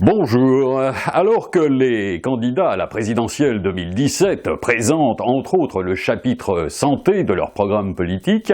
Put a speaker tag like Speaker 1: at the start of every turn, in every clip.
Speaker 1: Bonjour. Alors que les candidats à la présidentielle 2017 présentent entre autres le chapitre santé de leur programme politique,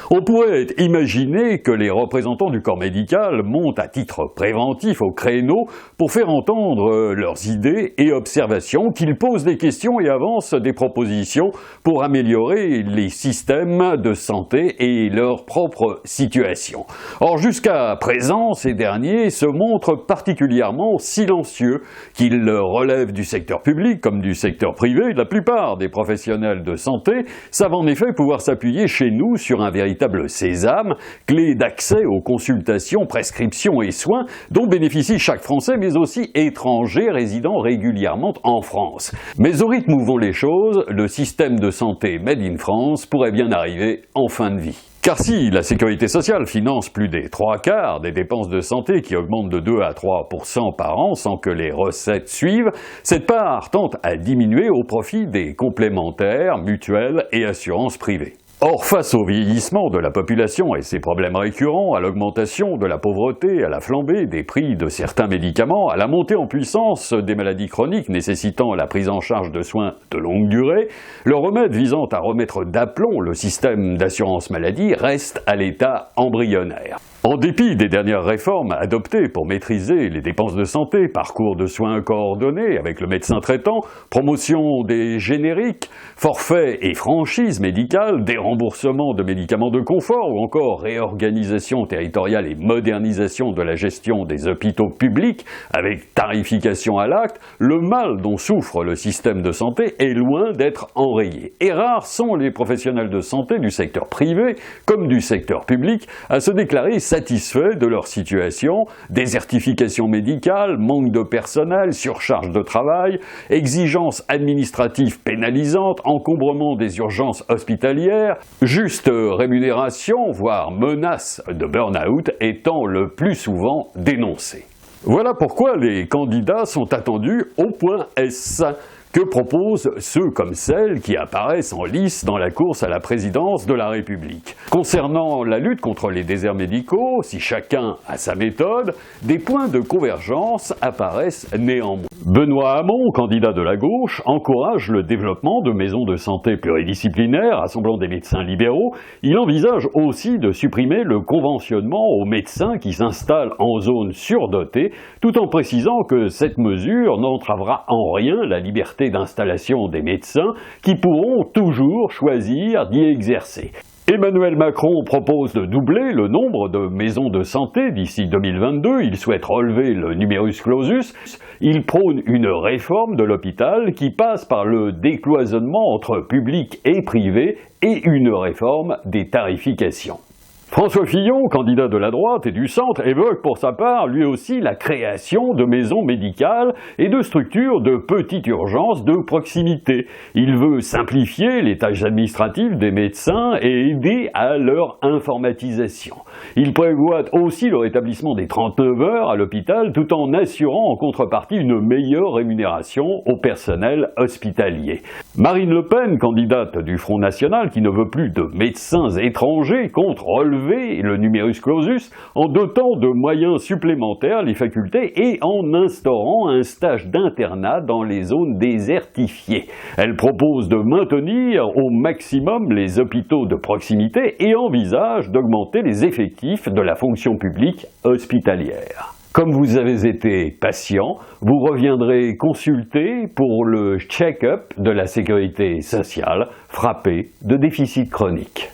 Speaker 1: on pourrait imaginer que les représentants du corps médical montent à titre préventif au créneau pour faire entendre leurs idées et observations, qu'ils posent des questions et avancent des propositions pour améliorer les systèmes de santé et leur propre situation. Or, jusqu'à présent, ces derniers se montrent particulièrement silencieux, qu'ils relèvent du secteur public comme du secteur privé. La plupart des professionnels de santé savent en effet pouvoir s'appuyer chez nous sur un véritable sésame, clé d'accès aux consultations, prescriptions et soins dont bénéficie chaque Français, mais aussi étranger résidant régulièrement en France. Mais au rythme où vont les choses, le système de santé Made in France pourrait bien arriver en fin de vie. Car si la sécurité sociale finance plus des 3/4 des dépenses de santé qui augmentent de 2 à 3% par an sans que les recettes suivent, cette part tend à diminuer au profit des complémentaires, mutuelles et assurances privées. Or, face au vieillissement de la population et ses problèmes récurrents, à l'augmentation de la pauvreté, à la flambée des prix de certains médicaments, à la montée en puissance des maladies chroniques nécessitant la prise en charge de soins de longue durée, le remède visant à remettre d'aplomb le système d'assurance maladie reste à l'état embryonnaire. En dépit des dernières réformes adoptées pour maîtriser les dépenses de santé, parcours de soins coordonnés avec le médecin traitant, promotion des génériques, forfaits et franchises médicales, déremboursement de médicaments de confort ou encore réorganisation territoriale et modernisation de la gestion des hôpitaux publics avec tarification à l'acte, le mal dont souffre le système de santé est loin d'être enrayé. Et rares sont les professionnels de santé du secteur privé comme du secteur public à se déclarer satisfaits de leur situation, désertification médicale, manque de personnel, surcharge de travail, exigences administratives pénalisantes, encombrement des urgences hospitalières, juste rémunération, voire menace de burn-out étant le plus souvent dénoncées. Voilà pourquoi les candidats sont attendus au point S. Que proposent ceux comme celles qui apparaissent en lice dans la course à la présidence de la République? Concernant la lutte contre les déserts médicaux, si chacun a sa méthode, des points de convergence apparaissent néanmoins. Benoît Hamon, candidat de la gauche, encourage le développement de maisons de santé pluridisciplinaires rassemblant des médecins libéraux. Il envisage aussi de supprimer le conventionnement aux médecins qui s'installent en zone surdotée, tout en précisant que cette mesure n'entravera en rien la liberté d'installation des médecins qui pourront toujours choisir d'y exercer. Emmanuel Macron propose de doubler le nombre de maisons de santé d'ici 2022, il souhaite relever le numerus clausus, il prône une réforme de l'hôpital qui passe par le décloisonnement entre public et privé et une réforme des tarifications. François Fillon, candidat de la droite et du centre, évoque pour sa part lui aussi la création de maisons médicales et de structures de petite urgence de proximité. Il veut simplifier les tâches administratives des médecins et aider à leur informatisation. Il prévoit aussi le rétablissement des 39 heures à l'hôpital tout en assurant en contrepartie une meilleure rémunération au personnel hospitalier. Marine Le Pen, candidate du Front National qui ne veut plus de médecins étrangers, compte relever le numerus clausus en dotant de moyens supplémentaires les facultés et en instaurant un stage d'internat dans les zones désertifiées. Elle propose de maintenir au maximum les hôpitaux de proximité et envisage d'augmenter les effectifs de la fonction publique hospitalière. Comme vous avez été patient, vous reviendrez consulter pour le check-up de la sécurité sociale frappée de déficit chronique.